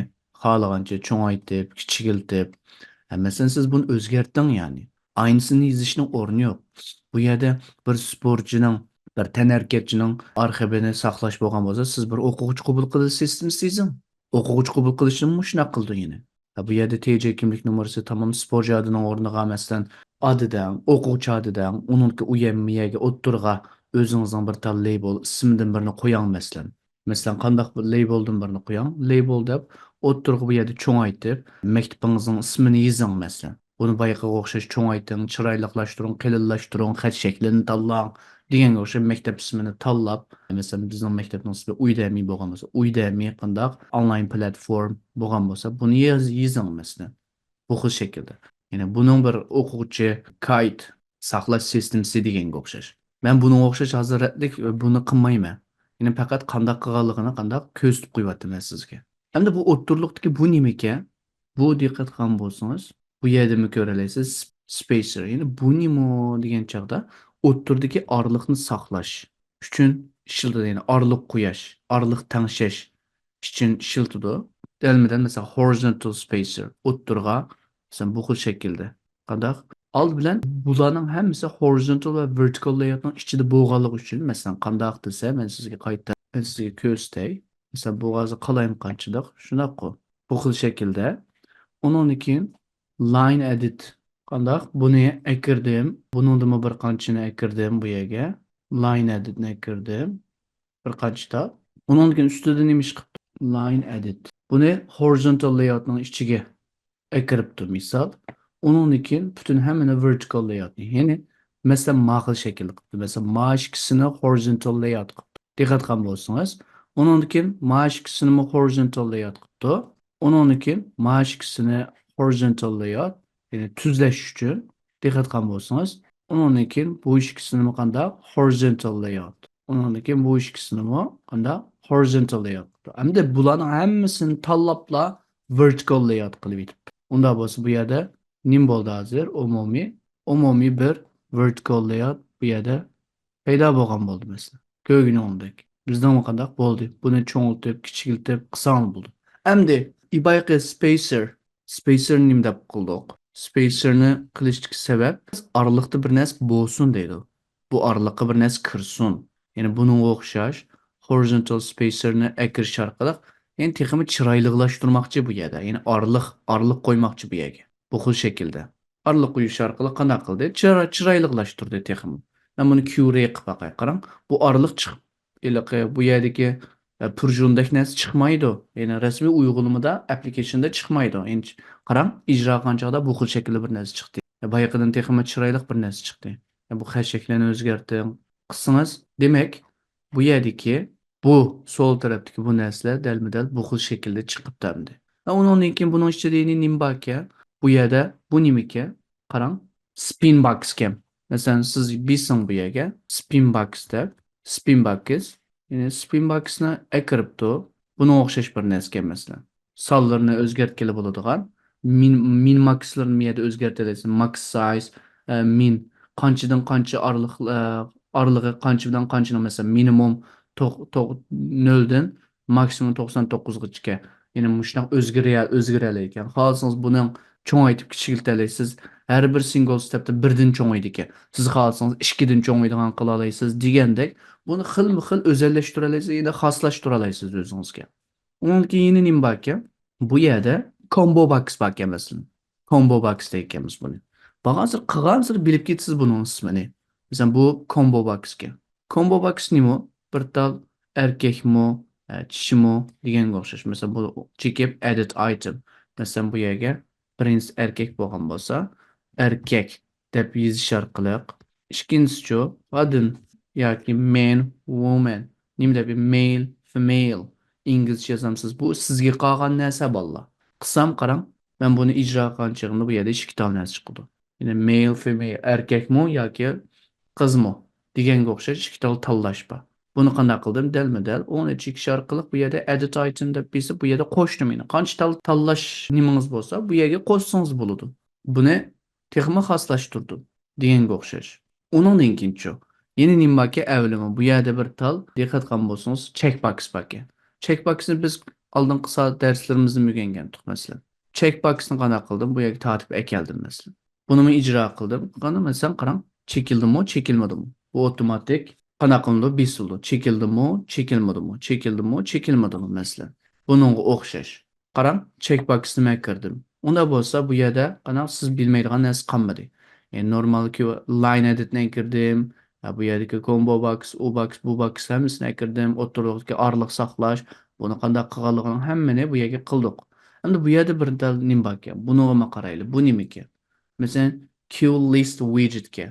xohlagancha cho'ngaytib, kichikiltib, masalan siz buni o'zgarting ya'ni. Aynısını yozishning o'rni yo'q. Bu yerda bir sportchining, bir tanarkatchining arxivini saqlash bo'lgan bo'lsa, siz bir o'quvchi qabul qilish sistemasiz. O'quvchi qabul qilishni shunaqa qildi yine. Bu yerda TC kimlik numarasi tamam sportchi adining o'rniga emasdan adidan, o'quvchi adidan, uningki uyamiyaga o'ttirga o'zingizning bir tal label ismdan birini qo'ying masalan. Masalan, qandaq bir labeldan birini qo'ying. Label deb o'ttirga bu yerda cho'ngaytib, maktabingizning ismini yozing masalan. Buni bayaqqa o'xshash cho'ngayting, chiroyliqlashtiring, qilinlashtiring, xat shaklini tanlang deganga o'xshab maktab ismini tanlab, masalan bizning maktabning ismi Uydami bo'lgan bo'lsa, Uydami qandaq onlayn platform bo'lgan bo'lsa, buni yozing masalan. Bu xil shaklda. Ya'ni buning bir o'quvchi kayt saqlash sistemasi deganga o'xshash. Men buni o'xshash hazratlik buni qilmayman. Ya'ni faqat qandaq qilganligini qandaq ko'rsatib qo'yapman sizga. Hamda bu o'ttirliqdagi bu nima ekan? Bu diqqat qilgan bo'lsangiz, bu yerda mi ko'ralaysiz spacer. Ya'ni bu nima degan chaqda o'ttirdagi orliqni saqlash uchun ishlatadi. Ya'ni orliq qo'yash, orliq tangshash uchun ishlatadi. Delmeden mesela horizontal spacer o'ttirga mesela bu xil shaklda. Qandaq? Old bilan bularning hammasi horizontal va vertical layoutning ichida bo'lganligi uchun masalan qandaq desa men sizga qayta sizga ko'rsatay. Mesela bu hozir qalayim qanchalik shunaqa. Bu xil shaklda. Onun keyin line edit. Qandaq? Buni ekirdim. Buningda bir qanchani ekirdim bu yerga. Line editni ekirdim. Bir qanchta. Onun keyin ustida nima ish qilibdi? Line edit. Buni horizontal layoutning ichiga kiribdi misol. Onun keyin butun hammani vertical layout. Ya'ni masalan ma'qul shakl qilibdi. Masalan mash ikisini horizontal layout qilibdi. Diqqat qilgan bo'lsangiz, onun keyin mash ikisini horizontal layout qilibdi. Onun keyin mash ikisini horizontal layout, ya'ni tuzlash uchun diqqat qilgan bo'lsangiz, onun keyin bu ikisini qanday horizontal layout. Onun keyin bu ikisini qanday horizontal layout. Hamda bularning hammasini tanlabla vertical layout qilib yetibdi. Unda bo'lsa bu yerda nim bo'ldi hozir umumiy bir vertical layout bu yerda paydo bo'lgan bo'ldi masalan. Ko'rganingizdek. Bizdan qanday bo'ldi? Buni cho'ngiltib, kichikiltib, qisqartirib bo'ldi. Endi ibayqa spacer nim deb qildik. Spacerni qilishlik sabab oraliqda bir narsa bo'lsin deydi. Bu oraliqqa bir narsa kirsin. Ya'ni buningga o'xshash horizontal spacerni akirish orqali ya'ni texmi chiroyliqlashtirmoqchi bu yerda. Ya'ni orliq qo'ymoqchi bu yerga. Bu xil shaklda. Orliq qo'yish orqali qanday qildi? Chiroyliqlashtirdi texmi. Men buni Q-ray qilib baqay qarang. Bu orliq chiqib iliqi bu yerdagi purjundek narsa chiqmaydi. Ya'ni rasmiy uyg'unmada applicationda chiqmaydi. Endi qarang, ijro qilgan chog'da bu xil shaklda bir narsa chiqdi. Bayaqidan texmi chiroyliq bir narsa chiqdi. Bu xil shaklini o'zgartirdim. Qissangiz, demak, bu yerdagi bu sol tarafdagi bu narsalar dalma-dal bu xil shaklda chiqibdi endi. Undan keyin buning ichida nima bor ekan? Bu yerda bu nima ekan? Qarang, spin box ekan. Masalan, siz bilsang bu yerga spin box deb, spin box, ya'ni spin boxni akiribdi. Buni o'xshash bir narsa ekan masalan. Sonlarni o'zgartgili bo'ladigan min maxlarni bu yerda o'zgartirasiz. Max size, min qanchadan qancha oralig'i qanchadan qanchani masalan minimum 0 dan maksimum 99 gacha Yine muşnaq özgürələ ekan. Xalsınız bunun çoğaytıb kiçiltələysiz. Hər bir single stepdə birdən çoğaydı ki. Siz xalsınız 2-dən çoğaydıgan qıla alaysiz degəndək bunu xil özəlləşdirələysiniz, yine xaslashdıralaysiz özünüzə. Onun ki yeni nim bakya. Bu yerde combo box bakya mesela. Combo box deyikemiz bunu. Bağansır qığansır bilip gitsiz bunun ismini. Mesela bu combo box ki. Combo box nimo? Bir tal erkek mu, kişi mu degan o'xshash. Mesela bu chekib edit item. Mesela bu yerga birinchisi erkek bo'lgan bo'lsa, erkek deb yozish orqali ikkinchisi xotin yoki man, woman. Nimda bir male, female İngilizce yazamsız. Bu sizga qolgan narsa bolalar. Qisam qarang, men buni ijro qilgan chog'imda bu yerda ikki ta narsa chiqdi. Yine male, female, erkakmi yoki qizmi deganga o'xshash ikki ta tanlash bor. Buni qanday qildim? Dalma-dal 13 kishi orqali bu yerda edit item deb bilsa bu yerda qo'shdim meni. Qancha tanlash nimangiz bo'lsa, bu yerga qo'shsangiz bo'ladi. Buni texmi xaslashtirdim deganga o'xshash. Uningdan keyinchi yeni nimbaki avlimi bu yerda bir tal diqqat qilgan bo'lsangiz checkbox bor ekan. Checkbox'ni biz oldingi soat darslarimizni o'rgangandik masalan. Checkbox'ni qanday qildim? Bu yerga tartib ekeldim masalan. Buni men ijro qildim. Qani masalan qarang, chekildimi, chekilmadimi? Bu avtomatik qanday qilindi? Bisildi. Chekildimi, chekilmadimi? Chekildimi, chekilmadimi masalan. Buningga o'xshash. Qarang, checkbox nima kirdim. Unda bo'lsa bu yerda qanaq siz bilmaydigan narsa qolmadi. Normalki line edit'ne kirdim. Bu yerdeki combo box, u box, bu box hammasini kirdim. O'rtalikdagi orliq saqlash, buni qanday qilganligini hammani bu yerga qildik. Endi bu yerda bir tal nim bor ekan. Buni nima qaraylik? Bu nima ekan? Masalan, Q list widgetga.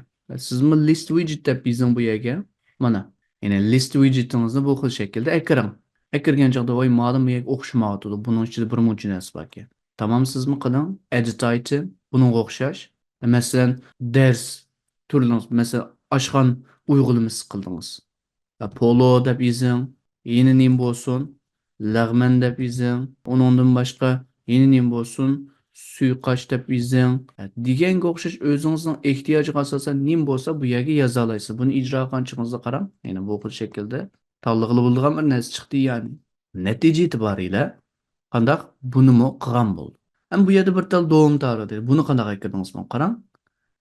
Sizmi list widget deb bizning bu yerga? Mana. Ya'ni list widgetingizni bu xil shaklda ekiring. Ekirgan chog'da voy ma'lum bu yerga o'xshamayotdi. Buning ichida bir muncha narsa bor ekan. Tamamsizmi qiling? Edit item buningga o'xshash. Masalan, ders turlarimiz, masalan, oshxon uyg'unimiz qildingiz. Polo deb yozing, yeni nim bo'lsin, lag'man deb yozing, uningdan boshqa yeni nim bo'lsin, suyqash deb yozing. Deganga o'xshash o'zingizning ehtiyojiga asosan nim bo'lsa bu yerga yoza olasiz. Buni ijro qilganchingizda qarang, ya'ni bu xil shaklda tanlig'ili bo'lgan bir narsa chiqdi ya'ni. Natija itibariyle qandaq bunimi qilgan bo'ldi. Ham bu yerda bir tal davom tarixi. Buni qanday qildingiz? Qarang.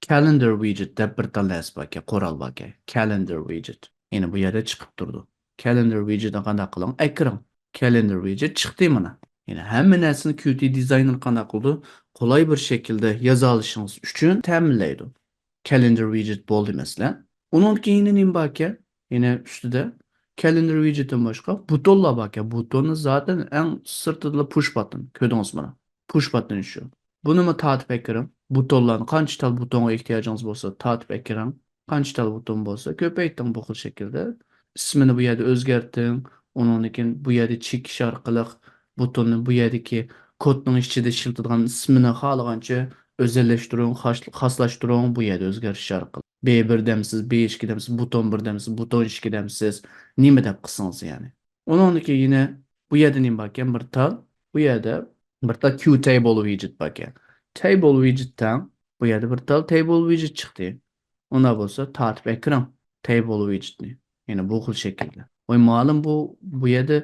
Calendar widget deb bir tal narsa bor ekan, qo'ral bor ekan. Calendar widget. Yine bu yerda chiqib turdi. Calendar widgetni qanday qiling? Ekran. Calendar widget chiqdi mana. Yine hamma narsani Qt designer qanday qildi? Qulay bir shaklda yoza olishingiz uchun ta'minlaydi. Calendar widget bo'ldi masalan. Undan keyin nima bor ekan? Yine ustida Calendar widget'dan boshqa butonlar bor ekan. Butonni zaten eng sirtida push button. Ko'rdingiz mana. Push button shu. Buni mi tartib ekirim? Butonlarni qancha tal butonga ehtiyojingiz bo'lsa, tartib ekirim. Qancha tal buton bo'lsa, ko'paytiring bu xil shaklda. Ismini bu yerda o'zgartiring. Undan keyin bu yerda chekish orqali butonni bu yerdagi kodning ichida ishlatadigan ismini xohlagancha o'zellashtiring, xoslashtiring bu yerda o'zgarish orqali. B1 demsiz, B2 demsiz, buton 1 demsiz, buton 2 demsiz. Nima deb qilsangiz ya'ni. Undan keyin yine bu yerda nima bor ekan? Bir tal bu yerda bir tal Qtable widget bor ekan. Table widget'dan bu yerda bir tal table widget chiqdi. Ona bo'lsa tartib ekran table widget'ni. Ya'ni bu xil shaklda. Voy ma'lum bu yerda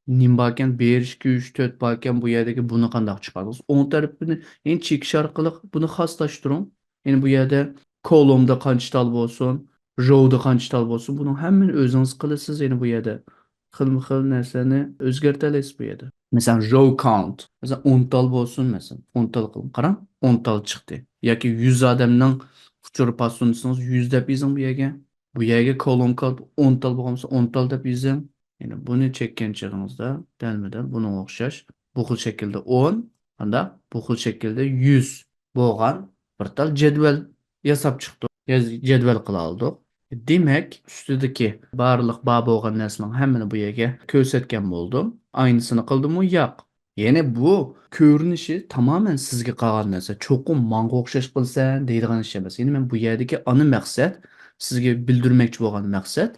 nim bor ekan, 1 2 3 4 bor ekan, bu yerdagi buni qanday chiqaramiz? O'ng tarafini endi chekish orqali buni xoslashtiring. Ya'ni bu yerda kolumnda qancha tal bo'lsin, rowda qancha tal bo'lsin, buni hammani o'zingiz qilasiz. Ya'ni bu yerda xilma-xil narsani o'zgartirasiz bu yerda. Mesela row count. Mesela 10 tal bo'lsin mesela. 10 tal qilib qarang, 10 tal chiqdi. Yoki 100 odamning uchur pasunisingiz 100 deb yozing bu yerga. Bu yerga column count 10 tal bo'lsa 10 tal deb yozing. Ya'ni buni chekkan chog'ingizda dalmadan buni o'xshash bu xil shaklda 10, anda bu xil shaklda 100 bo'lgan bir tal jadval yasab chiqdi. Jadval qila oldik. Demak, ustidagi barliq bor bo'lgan narsalarning hammani bu yerga ko'rsatgan bo'ldim. Aynısını qildimmi? Yo'q. Ya'ni bu ko'rinishi tamoman sizga qolgan narsa. Cho'qim menga o'xshash qilsan deydigan ish emas. Ya'ni men bu yerdagi ana maqsad sizga bildirmoqchi bo'lgan maqsad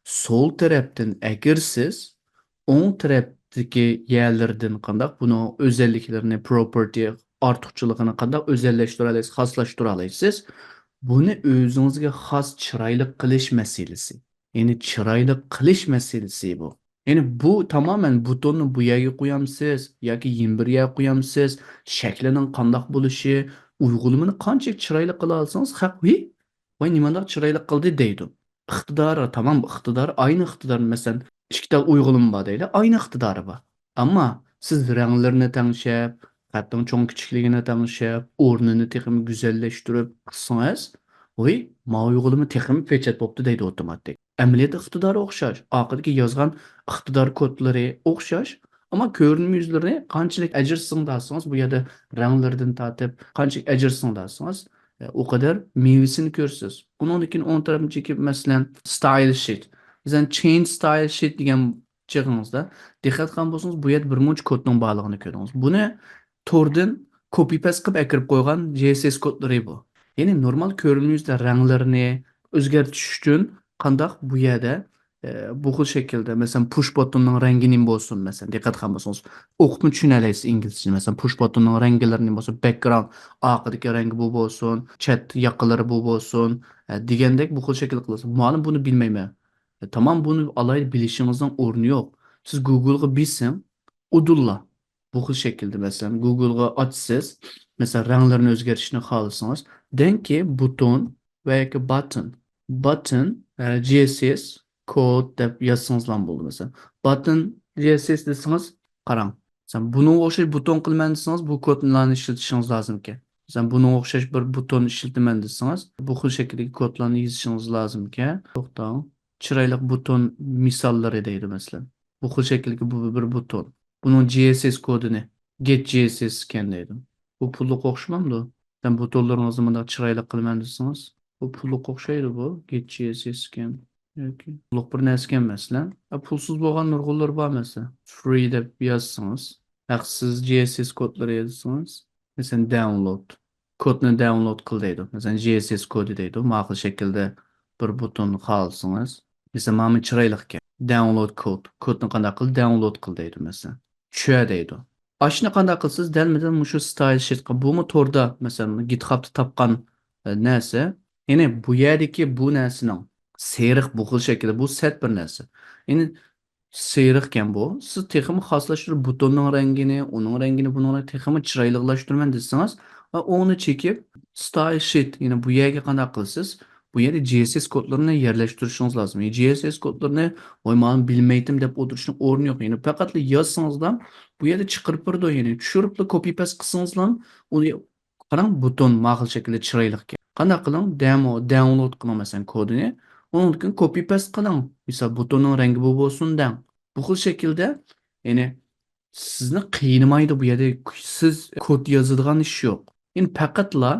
sol tarafdan agar siz o'ng tarafdagi yerlardan qanday buni o'zalliklarini, property ortiqchiligini qanday o'zallashtira olasiz, xoslashtira olasiz. Buni o'zingizga xos chiroyli qilish masalasi. Ya'ni chiroyli qilish masalasi bu. Yani bu tamamen butonni bu yerga qo'yamsiz yoki 21 yerga qo'yamsiz, shaklining qandoq bo'lishi, uyg'unligini qancha chiroyli qila olsangiz, haq, voy nimalar chiroyli qildi deydi. Iqtidori, tamam, iqtidori ayni iqtidor, masalan, ikkita uyg'unlim bor deydi, ayni iqtidori bor. Ammo siz ranglarni tanishib, xatning cho'ng kichikligini tanishib, o'rnini texmi go'zallashtirib qilsangiz, voy, ma uyg'unligim texmi pechat bo'pti deydi avtomatik. Amaliyot iqtidori o'xshash, oxirgi yozgan iqtidor kodlari o'xshash, ammo ko'rinma yuzlarini qanchalik ajrsin desangiz, bu yerda ranglardan tortib qanchalik ajrsin desangiz, o kadar mevasini ko'rsiz. Undan keyin o'ng tarafdagi masalan style sheet. Bizdan change style sheet degan chig'ingizda diqqat qilgan bo'lsangiz, bu yerda bir muncha kodning borlig'ini ko'ringiz. Buni Tordan copy paste qilib akirib qo'ygan CSS kodlari bu. Ya'ni normal ko'rinma yuzda ranglarni o'zgartirish uchun qandoq bu yerda bu xil shaklda masalan push buttonning rangi nim bo'lsin, masalan diqqat qilgan bo'lsangiz, o'qitma tushunalasiz inglizcha, masalan push buttonning ranglari nim bo'lsin, background oxirgi rangi bu bo'lsin, chat yaqinlari bu bo'lsin, degandek bu xil shakl qilasiz. Ma'lum buni bilmayman. Tamam, bunu alayda bilishingizning o'rni yo'q. Siz Google'ga bilsang, udulla bu xil shaklda masalan Google'ga ochsiz, masalan ranglarni o'zgarishini xohlasangiz, denki buton va yoki button CSS kod deb yozsangiz ham bo'ldi masalan. Button CSS desangiz, qarang. Masalan, bunga o'xshash buton qilman desangiz, bu kodlarni ishlatishingiz lozim ekan. Masalan, bunga o'xshash bir buton ishlataman desangiz, bu xil shakldagi kodlarni yozishingiz lozim ekan. To'xtang. Chiroyli buton misollari deydi masalan. Bu xil shakldagi bu bir buton. Bunun CSS kodini get CSS ekan deydi. Bu pulliq o'xshamamdi. Sen butonlarınızı bunday chiroyli qilman desangiz, bu pulliq o'xshaydi bu. Get CSS ekan. Yoki pulliq bir narsa ekan masalan. Pulsiz bo'lgan nurg'unlar bor masalan. Free deb yozsangiz, haqsiz CSS kodlari yozsangiz, masalan download. Kodni download qil deydi. Masalan CSS kodi deydi. Ma'qul shaklda bir buton xohlasangiz, masalan mana chiroyli ekan. Download code. Kodni qanday qil download qil deydi masalan. Tushar deydi. Ashuni qanday qilsiz? Dalmadan mushu style sheet qilib, bumi to'rda masalan GitHubda topgan narsa. Ya'ni bu yerdagi bu narsaning seriq bu xil shaklda bu set bir narsa. Ya'ni seriq ekan bu. Siz texmi xoslashtirib butonning rangini, uning rangini, buning rangini texmi chiroyliglashtirman desangiz va uni chekib style sheet, ya'ni bu yerga qanday qilsiz? Bu yerda CSS kodlarini yerlashtirishingiz lozim. CSS kodlarini voy men bilmaydim deb o'tirishning o'rni yo'q. Ya'ni faqat yozsangiz ham bu yerda chiqirib turdi, ya'ni tushirib copy paste qilsangiz ham uni qarang buton ma'qul shaklda chiroyli ekan. Qanday qiling? Demo download qiling masalan kodini. Undan keyin copy paste qiling. Misol butonning rangi bu bo'lsin dang. Bu xil shaklda ya'ni sizni qiynamaydi bu yerda siz kod yozadigan ish yo'q. Endi faqatla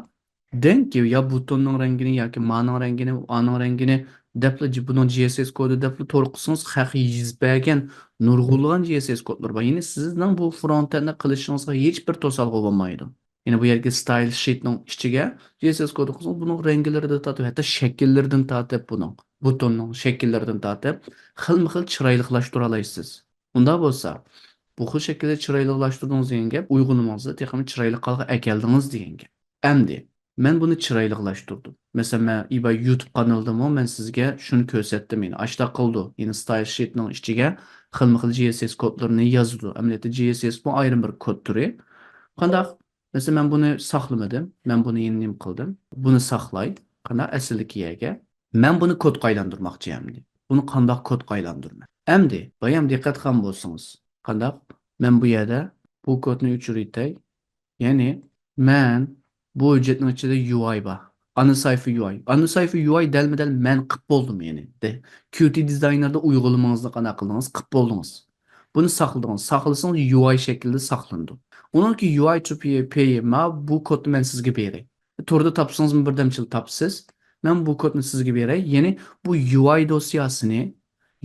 denki ya butonning rangini yoki ma'ning rangini, aning rangini debla buning CSS kodi debla to'g'ri qilsangiz haq yozmagan nurg'ulg'an CSS kodlar bor. Ya'ni sizning bu frontendni qilishingizga hech bir to'salg'i bo'lmaydi. Ya'ni bu yerga style sheetning ichiga CSS kodi qilsangiz buning ranglaridan tortib, hatto shakllaridan tortib buning butonning shakllaridan tortib xilma-xil chiroylilashtira olasiz. Unda bo'lsa, bu xil shaklda chiroylilashtırdingiz degan gap, uyg'unligingizni texnik chiroyli qilib akeldingiz degan gap. Endi men buni chiroyliglashtirdim. Masalan, men eBay YouTube kanalidami men sizga shuni ko'rsatdim. Meni ashta qildi. Ya'ni style sheetning ichiga xilma-xil CSS kodlarini yozdi. Amaliyotda CSS bu ayrim bir kod turi. Qanday? Masalan, men buni saqlamadim. Men buni endi qildim. Buni saqlay. Qanday asldagi yerga. Men buni kodga aylantirmoqchiman. Buni qanday kodga aylantirman? Endi, bayam diqqat qilgan bo'lsangiz, qanday? Men bu yerda bu kodni o'chiraytay. Ya'ni men bu hujjatning ichida UI bor. Ana sayfa UI. Ana sayfa UI dalma-dal men qilib bo'ldim ya'ni. Qt Designerda uyg'unligingizni qanday qildingiz? Qilib bo'ldingiz. Buni saqladingiz. Saqlasangiz UI shaklida saqlandi. Uniki UI to PHP ma bu kodni men sizga beray. To'rda topsangizmi birdamchilik topsiz. Men bu kodni sizga beray. Ya'ni bu UI dosyasini,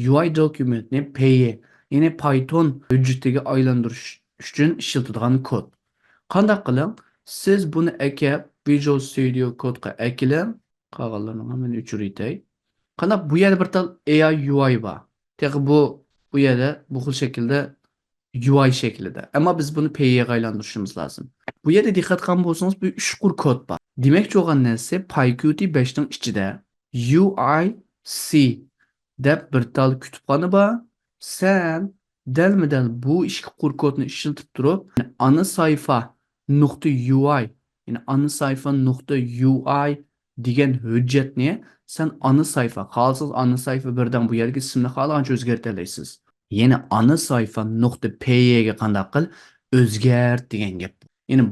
UI dokumentni PY, ya'ni Python hujjatiga aylantirish uchun ishlatiladigan kod. Qanday qiling? Siz buni aka Visual Studio Code'ga akilang. Qolganlarini hammasini o'chiraytay. Qanday bu yerda bir tal AI UI bor. Texi bu yerda bu xil shaklda UI shaklida. Ammo biz buni PY'ga aylantirishimiz lozim. Bu yerda diqqat qilgan bo'lsangiz, bu 3 qur kod bor. Demakchi bo'lgan narsa PyQt 5 ning ichida UIC deb bir tal kutubxona bor. Sen dal bu ishki qur kodni ishlatib turib, yani ana sayfa nuqta UI, yani ana sayfa nuqta UI degan hujjatni sen ana sayfa, hozir ana sayfa birdan bu yerga ismini xohlagancha o'zgartira olasiz. Yine ana sayfa nuqta p'ga qanday qil o'zgart degan gap. Yani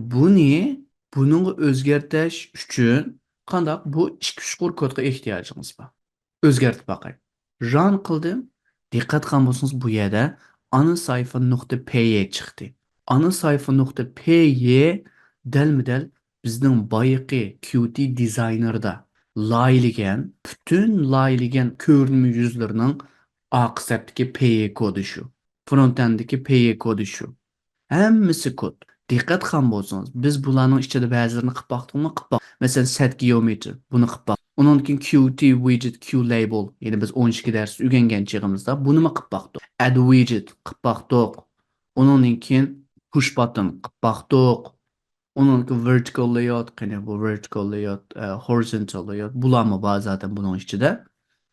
buning o'zgartirish uchun qanday bu ikki chuqur kodga ehtiyojimiz bor. O'zgartib boqay. Run qildim. Diqqat qilgan bo'lsangiz bu yerda ana sayfa nuqta py chiqdi. Ana sayfa nuqta py dalmi-dal bizning boyiqi Qt dizaynerda layligan, butun layligan ko'rinma yuzlarining oq sapdagi py kodi shu. Frontendiki py kodi shu. Hammasi kod. Diqqat qilgan bo'lsangiz, biz bularning ichida ba'zilarini qilib boqdikmi? Qilib boq. Masalan, set geometry buni qilib boq. Undan keyin Qt widget Q label, ya'ni biz 12 dars o'rgangan chig'imizda buni nima qilib boqdik? Add widget qilib boqdik. Undan keyin push button qilib boqdik. Undan keyin vertical layout, qani bu vertical layout, horizontal layout bularmi bor zaten buning ichida.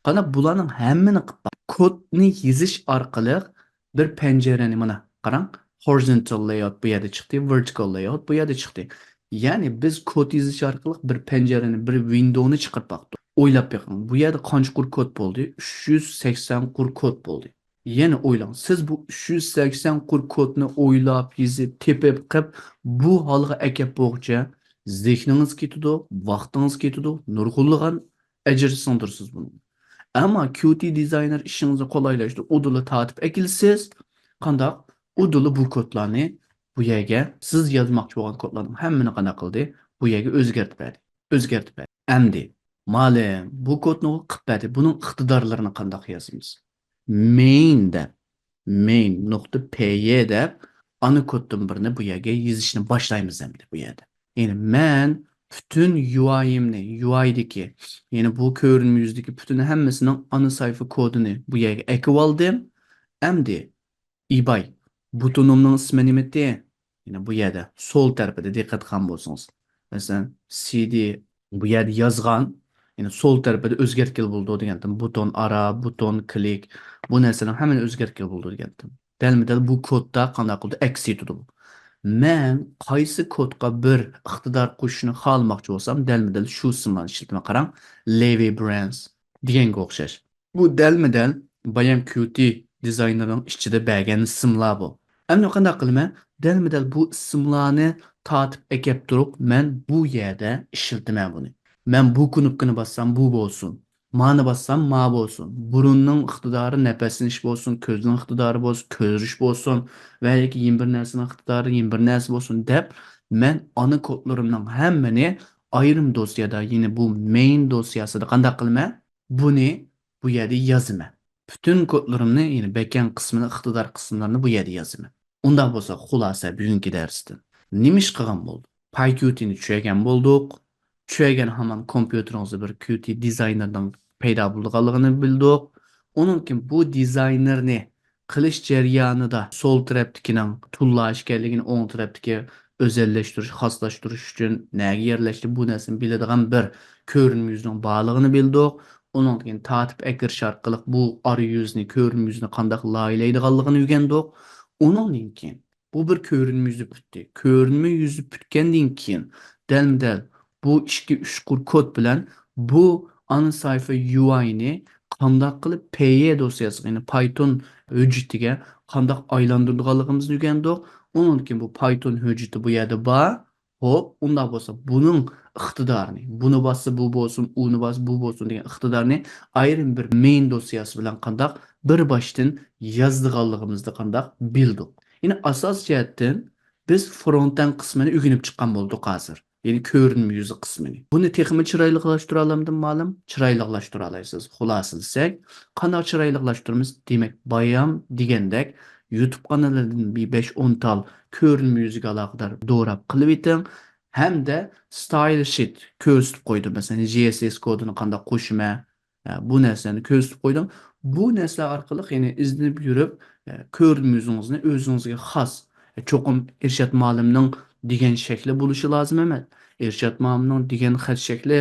Qana bularning hammani qilib boq. Kodni yozish orqali bir penjarani mana qarang. Horizontal layout bu yerda chiqdi, vertical layout bu yerda chiqdi. Ya'ni biz kod yozish orqali bir penjarani, bir windowni chiqarib boqdik. O'ylab beqing, bu yerda qancha qur kod bo'ldi? 380 qur kod bo'ldi. Yana o'ylang, siz bu 380 qur kodni o'ylab, yozib, tepib qilib bu holga akab bo'g'cha zehningiz ketadi, vaqtingiz ketadi, nurg'unlagan ajr sindirsiz buni. Ama Qt Designer işinizi kolaylaştırır. Udulu tatip ekilsiz. Qandaq udulu bu kodlarni bu yerga siz yazmoqchi bo'lgan kodlarning hammani qana qildi? Bu yerga o'zgartib berdi. O'zgartib berdi. Endi ma'lum bu kodni u qilib berdi. Buning iqtidorlarini qandaq yozamiz? Main deb main.py deb ana koddan birini bu yerga yozishni boshlaymiz endi bu yerda. Yani men bütün UI'deki yani bu ko'rinma yuzdagi bütün hammasining ana sayfa kodini bu yerga ekib oldim. Endi eBay butonumning ismi nima edi? Yine bu yerda sol tarafida diqqat qilgan bo'lsangiz. Masalan, CD bu yerda yozgan, yine sol tarafida o'zgartgil bo'ldi degandim. Buton ara, buton klik, bu narsalar hammani o'zgartgil bo'ldi degandim. Dalmi-dal bu kodda qanday qildi? Aks etdi bu. Men qaysi kodga bir iqtidor qo'shishni xohlamoqchi bo'lsam, dalmi-dal shu simlarni ishlatma qarang. Levi Brands deganga o'xshash. Bu dalmi-dal bayam Qt dizaynerning ichida bergan simlar bu. Endi qanday qilaman? Dalmi-dal bu simlarni tatib ekib turib, men bu yerda ishlataman buni. Men bu knopkani bassam bu bo'lsin. Ma'ni bassam ma bo'lsin. Burunning iqtidori nafasinish bo'lsin, ko'zning iqtidori bo'lsin, ko'rish bo'lsin va yoki yin bir narsaning iqtidori yin bir narsa bo'lsin deb men ana kodlarimning hammani ayrim dosyada, yine bu main dosyasida qanday qilaman? Buni bu yerda yozaman. Bütün kodlarimni, yine backend qismini, iqtidor qismlarini bu yerda yozaman. Unda bo'lsa, xulosa bugungi darsdan nima ish qilgan bo'ldik? PyQt'ni tushungan bo'ldik. Tushungan hamon kompyuterimizda bir Qt dizaynerdan paydo bo'lganligini bildik. Onun keyin bu dizaynerni qilish jarayonida sol tarafdagining tullash ekanligini, o'ng tarafdagi o'zallashtirish, xoslashtirish uchun nega yerlashdi bu narsani biladigan bir ko'rinma yuzining borlig'ini bildik. Onun keyin tatib ekirish orqali bu ara yuzni, ko'rinma yuzni qanday laylaydiganligini o'rgandik. Onun keyin bu bir ko'rinma yuzi bitdi. Ko'rinma yuzi bitgandan keyin dalm-dal bu 2-3 qur kod bilan bu ana sayfa UI'ni qanday qilib py dosyasiga, ya'ni Python hujjatiga qanday aylantirganligimizni o'rgandik. Undan keyin bu Python hujjati bu yerda bor. Hop, unda bo'lsa buning iqtidorini, buni bassa bu bo'lsin, uni bassa bu bo'lsin degan iqtidorni ayrim bir main dosyasi bilan qanday bir boshdan yozdiganligimizni qanday bildik. Ya'ni asos jihatdan biz frontend qismini o'rganib chiqqan bo'ldik hozir. Ya'ni ko'rinma yuzi qismini. Buni texnik chiroyliqlashtira olamdim ma'lum? Chiroyliqlashtira olasiz. Xulosalasak, qanday chiroyliqlashtiramiz? Demak, bayam degandek YouTube kanalidan bir 5-10 tal ko'rinma yuziga aloqador do'rab qilib eting. Hamda style sheet ko'rsatib qo'ydim. Masalan, CSS kodini qanday qo'shma, bu narsani ko'rsatib qo'ydim. Bu narsa orqali ya'ni izlanib yurib, ko'rinma yuzingizni o'zingizga xos cho'qim Irshad muallimning degan shakli bo'lishi lozim emas. Irshad muallimning degan xat shakli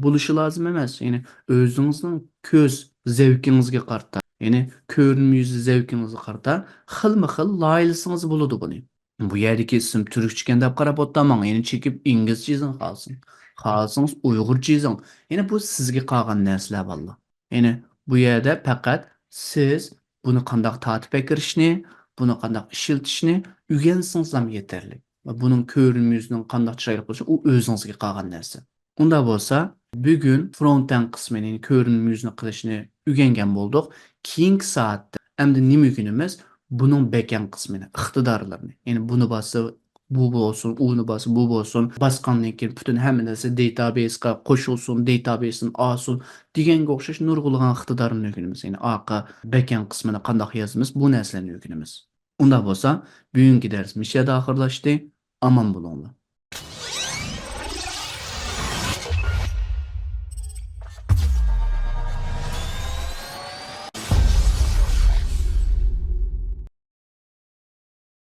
bo'lishi lozim emas. Ya'ni o'zingizning ko'z zavqingizga qarata Yani körünüm yüzü zevkinizi qarta, xilma-xil layihəsiniz buludu bunu. Bu yerdeki isim Türkçe dep qarab o'tmang. Yani çekip İngilizce yazın qalsın. Qalsınız Uyg'urcha yazın. Yani bu sizga qolgan narsalar valla. Yani bu yerda faqat siz buni qandaq tatib kirishni, buni qandaq ishiltishni o'rgansangiz ham yetarli. Va buning ko'rinma yuzining qandaq chiroyli bo'lishi u o'zingizga qolgan narsa. Unda bo'lsa, bugun front-end qismini, yani ko'rinma yuzini qilishni o'rgangan bo'ldik. Keyingi soatda endi nima o'rganamiz? Bunun backend qismini, iqtidorlarni. Ya'ni buni bosib bu bo'lsin, uni bosib bu bo'lsin. Bosgandan keyin butun hamma narsa database'ga qo'shilsin, database'ni olsin deganga o'xshash nurg'ulg'an iqtidorni o'rganamiz. Ya'ni orqa backend qismini qandoq yozamiz, bu narsalarni o'rganamiz. Unda bo'lsa, bugungi darsimiz yerda oxirlashdi. Omon bo'linglar.